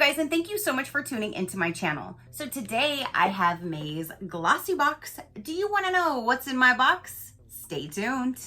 guys, and thank you so much for tuning into my channel. So today I have May's Glossybox. Do you want to know what's in my box? Stay tuned.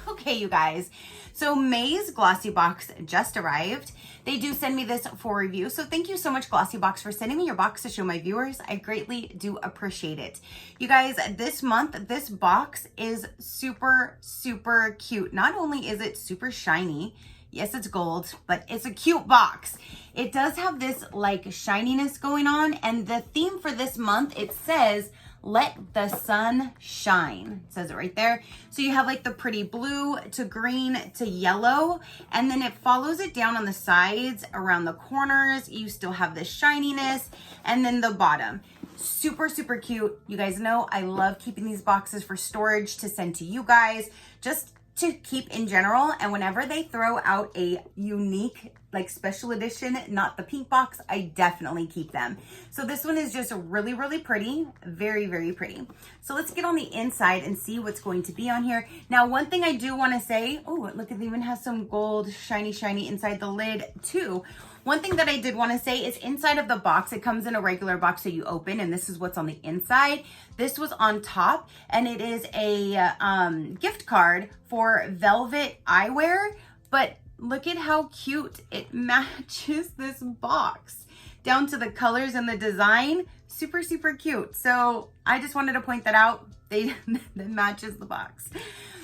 Okay, you guys, so May's Glossybox just arrived. They do send me this for review, so thank you so much, Glossybox, for sending me your box to show my viewers. I greatly do appreciate it. You guys, this month, this box is super, super cute. Not only is it super shiny, yes, it's gold, but it's a cute box. It does have this like shininess going on, and the theme for this month, it says, "Let the sun shine." It says it right there. So you have like the pretty blue to green to yellow, and then it follows it down on the sides, around the corners. You still have the shininess, and then the bottom. Super, super cute. You guys know I love keeping these boxes for storage to send to you guys, just to keep in general. And whenever they throw out a unique, like special edition, not the pink box, I definitely keep them. So this one is just really, really pretty. Very, very pretty. So let's get on the inside and see what's going to be on here. Now, one thing I do want to say, oh, look, it even has some gold shiny inside the lid too. One thing that I did want to say is inside of the box, it comes in a regular box that you open, and this is what's on the inside. This was on top, and it is a gift card for velvet eyewear, but look at how cute it matches this box down to the colors and the design. Super, super cute. So I just wanted to point that out. That matches the box.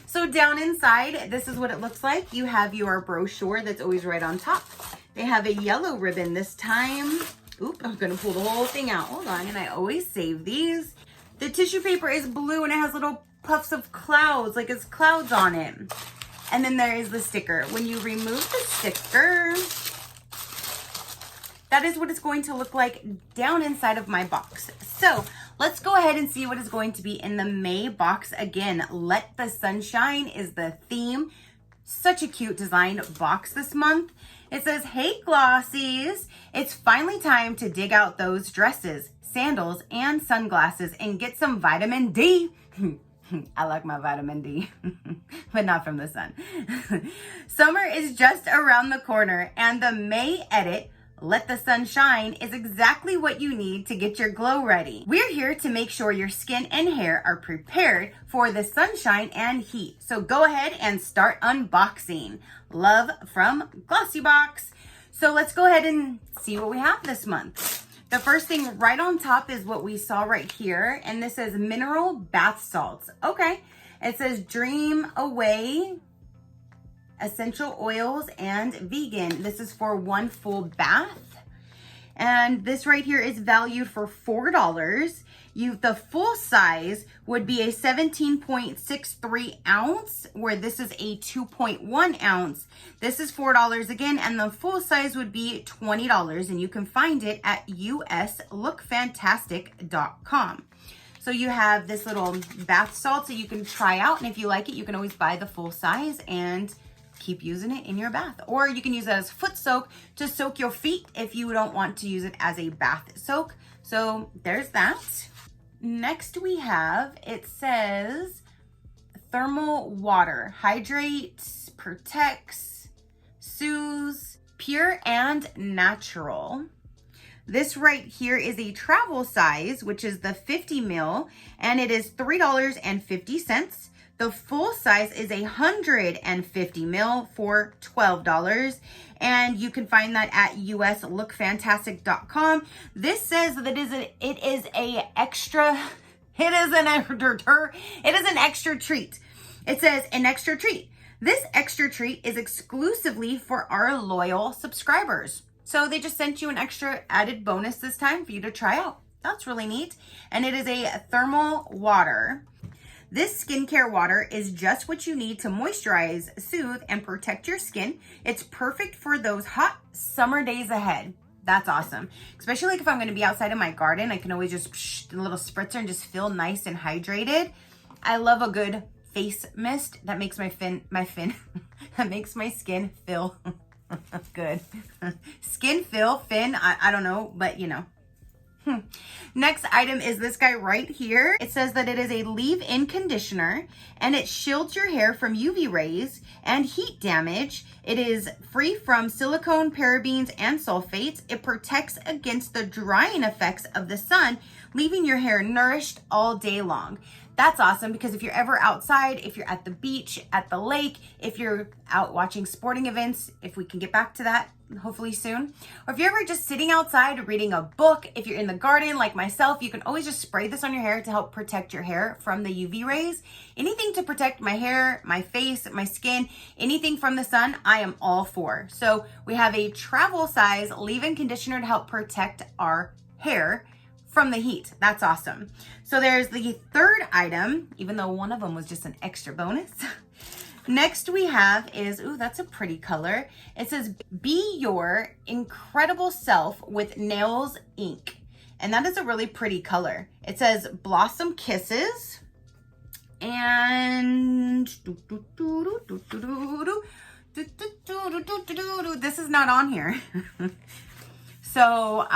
So down inside, this is what it looks like. You have your brochure that's always right on top. They have a yellow ribbon this time. Oop, I'm gonna pull the whole thing out. Hold on, and I always save these. The tissue paper is blue and it has little puffs of clouds, like it's clouds on it. And then there is the sticker. When you remove the sticker, that is what it's going to look like down inside of my box. So let's go ahead and see what is going to be in the May box. Again, Let the Sunshine is the theme. Such a cute design box this month. It says, "Hey Glossies, it's finally time to dig out those dresses, sandals, and sunglasses and get some vitamin D." I like my vitamin D, but not from the sun. Summer is just around the corner, and the May edit, Let the Sun Shine, is exactly what you need to get your glow ready. We're here to make sure your skin and hair are prepared for the sunshine and heat. So go ahead and start unboxing. Love from Glossybox. So let's go ahead and see what we have this month. The first thing right on top is what we saw right here, and this is mineral bath salts. Okay, it says Dream Away, essential oils, and vegan. This is for one full bath, and this right here is valued for $4. The full size would be a 17.63 ounce, where this is a 2.1 ounce. This is $4 again, and the full size would be $20, and you can find it at uslookfantastic.com. So you have this little bath salt that you can try out, and if you like it, you can always buy the full size and keep using it in your bath. Or you can use it as foot soak to soak your feet if you don't want to use it as a bath soak. So there's that. Next we have, it says thermal water, hydrates, protects, soothes, pure and natural. This right here is a travel size, which is the 50 ml, and it is $3.50. The full size is 150 ml for $12, and you can find that at uslookfantastic.com. This says that it is an extra treat. It says an extra treat. This extra treat is exclusively for our loyal subscribers. So they just sent you an extra added bonus this time for you to try out. That's really neat. And it is a thermal water. This skincare water is just what you need to moisturize, soothe, and protect your skin. It's perfect for those hot summer days ahead. That's awesome. Especially like if I'm going to be outside in my garden, I can always just a little spritzer and just feel nice and hydrated. I love a good face mist that makes that makes my skin feel good. I don't know, but you know. Next item is this guy right here. It says that it is a leave-in conditioner and it shields your hair from UV rays and heat damage. It is free from silicone, parabens, and sulfates. It protects against the drying effects of the sun, leaving your hair nourished all day long. That's awesome because if you're ever outside, if you're at the beach, at the lake, if you're out watching sporting events, if we can get back to that hopefully soon, or if you're ever just sitting outside reading a book, if you're in the garden like myself, you can always just spray this on your hair to help protect your hair from the UV rays. Anything to protect my hair, my face, my skin, anything from the sun, I am all for. So we have a travel size leave-in conditioner to help protect our hair from the heat. That's awesome. So there's the third item, even though one of them was just an extra bonus. Next we have is, ooh, that's a pretty color. It says, be your incredible self with nails ink. And that is a really pretty color. It says Blossom Kisses. And this is not on here. So,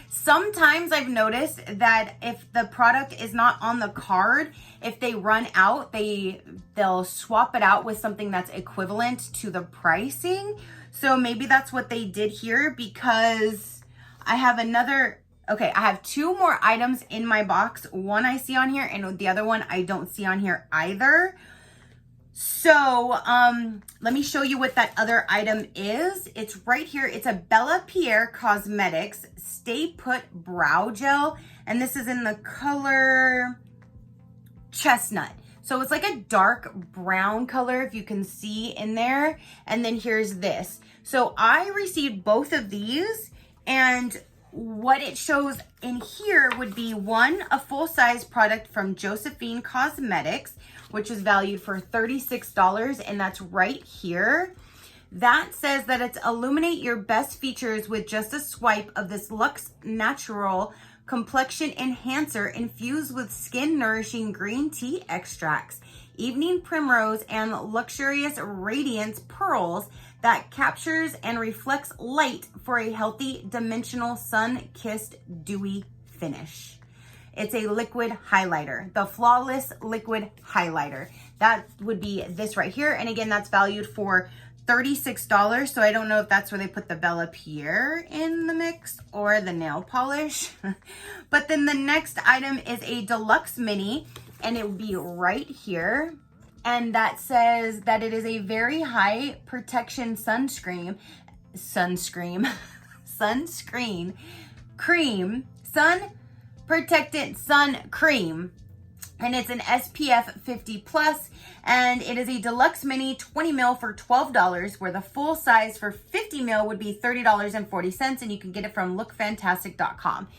sometimes I've noticed that if the product is not on the card, if they run out, they'll swap it out with something that's equivalent to the pricing. So maybe that's what they did here, because I have I have two more items in my box. One I see on here and the other one I don't see on here either. So let me show you what that other item is. It's right here. It's a Bella Pierre Cosmetics Stay Put Brow Gel. And this is in the color Chestnut. So it's like a dark brown color, if you can see in there. And then here's this. So I received both of these, and what it shows in here would be one, a full-size product from Josephine Cosmetics, which is valued for $36, and that's right here. That says that it's illuminate your best features with just a swipe of this Luxe Natural Complexion Enhancer infused with skin nourishing green tea extracts, evening primrose, and luxurious radiance pearls that captures and reflects light for a healthy, dimensional, sun-kissed, dewy finish. It's a liquid highlighter, the Flawless Liquid Highlighter. That would be this right here. And again, that's valued for $36. So I don't know if that's where they put the Bella Pierre in the mix or the nail polish. But then the next item is a deluxe mini, and it would be right here. And that says that it is a very high protection sunscreen cream, sun protectant sun cream. And it's an SPF 50 plus, and it is a deluxe mini 20 mil for $12, where the full size for 50 mil would be $30.40, and you can get it from lookfantastic.com.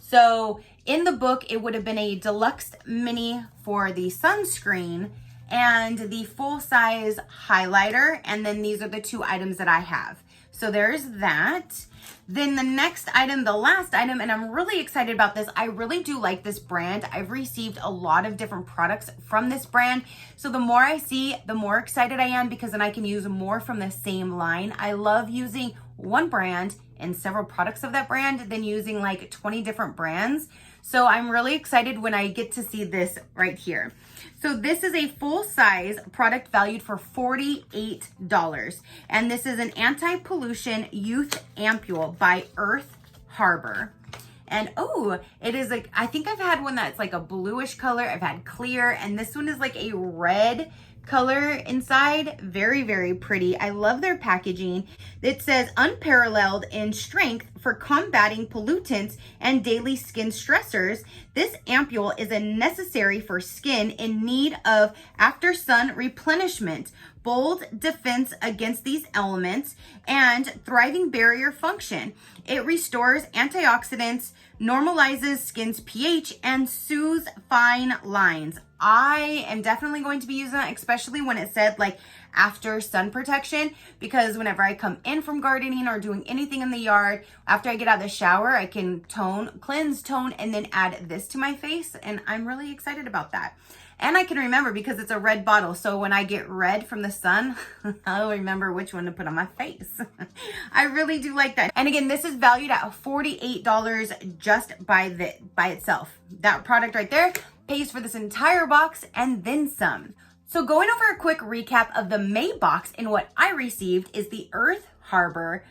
So in the book, it would have been a deluxe mini for the sunscreen and the full size highlighter. And then these are the two items that I have. So there's that. Then the next item, the last item, and I'm really excited about this. I really do like this brand. I've received a lot of different products from this brand. So the more I see, the more excited I am, because then I can use more from the same line. I love using one brand and several products of that brand than using like 20 different brands. So I'm really excited when I get to see this right here. So this is a full-size product valued for $48. And this is an anti-pollution youth ampule by Earth Harbor. And oh, it is like, I think I've had one that's like a bluish color. I've had clear, and this one is like a red color inside. Very, very pretty. I love their packaging. It says unparalleled in strength for combating pollutants and daily skin stressors. This ampule is a necessary for skin in need of after sun replenishment, bold defense against these elements, and thriving barrier function. It restores antioxidants, normalizes skin's pH, and soothes fine lines. I am definitely going to be using that, especially when it said like after sun protection, because whenever I come in from gardening or doing anything in the yard, after I get out of the shower, I can cleanse, tone, and then add this to my face. And I'm really excited about that. And I can remember because it's a red bottle. So when I get red from the sun, I'll remember which one to put on my face. I really do like that. And again, this is valued at $48 just by itself. That product right there pays for this entire box and then some. So going over a quick recap of the May box, and what I received is the Earth Harbor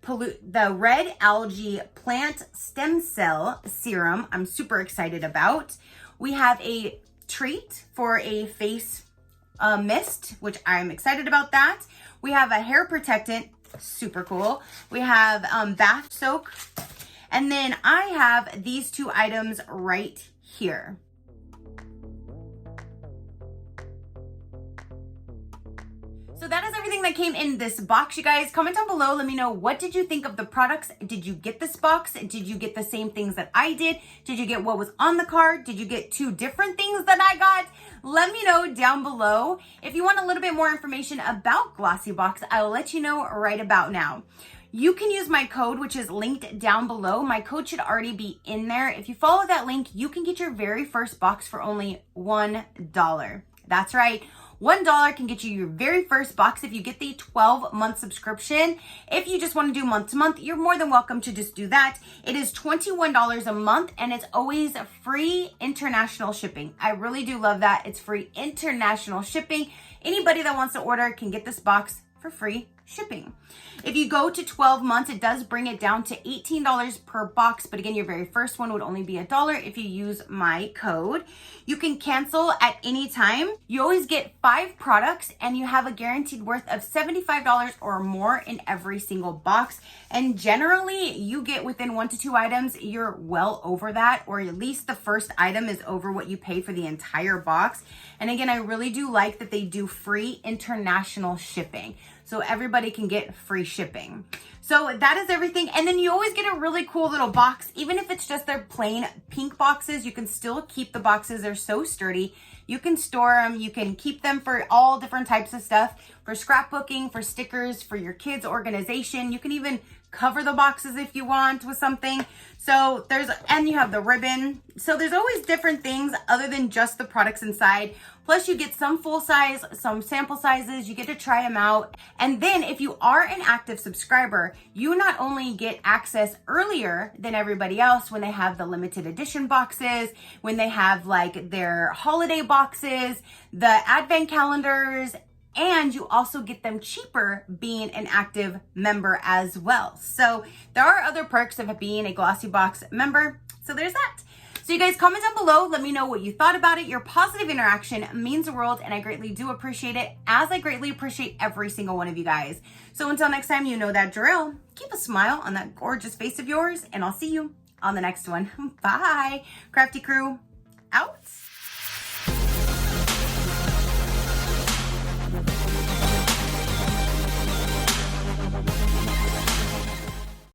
the red algae plant stem cell serum. I'm super excited about. We have a treat for a face mist, which I'm excited about that. We have a hair protectant, super cool. We have bath soak, and then I have these two items right here. So that is everything that came in this box, you guys. Comment down below. Let me know, what did you think of the products? Did you get this box? Did you get the same things that I did? Did you get what was on the card? Did you get two different things that I got? Let me know down below. If you want a little bit more information about Glossybox, I'll let you know right about now. You can use my code, which is linked down below. My code should already be in there. If you follow that link, you can get your very first box for only $1. That's right. $1 can get you your very first box if you get the 12-month subscription. If you just want to do month to month, you're more than welcome to just do that. It is $21 a month, and it's always free international shipping. I really do love that. It's free international shipping. Anybody that wants to order can get this box for free shipping. If you go to 12 months, it does bring it down to $18 per box. But again, your very first one would only be $1 if you use my code. You can cancel at any time. You always get 5 products, and you have a guaranteed worth of $75 or more in every single box. And generally, you get within 1 to 2 items, you're well over that, or at least the first item is over what you pay for the entire box. And again, I really do like that they do free international shipping, so everybody can get free shipping. So that is everything. And then you always get a really cool little box. Even if it's just their plain pink boxes, you can still keep the boxes. They're so sturdy. You can store them. You can keep them for all different types of stuff, for scrapbooking, for stickers, for your kids' organization. You can even cover the boxes if you want with something. So and you have the ribbon. So there's always different things other than just the products inside. Plus you get some full size, some sample sizes. You get to try them out. And then if you are an active subscriber, you not only get access earlier than everybody else when they have the limited edition boxes, when they have like their holiday boxes, the advent calendars, and you also get them cheaper being an active member as well. So there are other perks of being a Glossybox member. So there's that. So you guys, comment down below. Let me know what you thought about it. Your positive interaction means the world, and I greatly do appreciate it, as I greatly appreciate every single one of you guys. So until next time, you know that drill. Keep a smile on that gorgeous face of yours, and I'll see you on the next one. Bye. Crafty crew, out.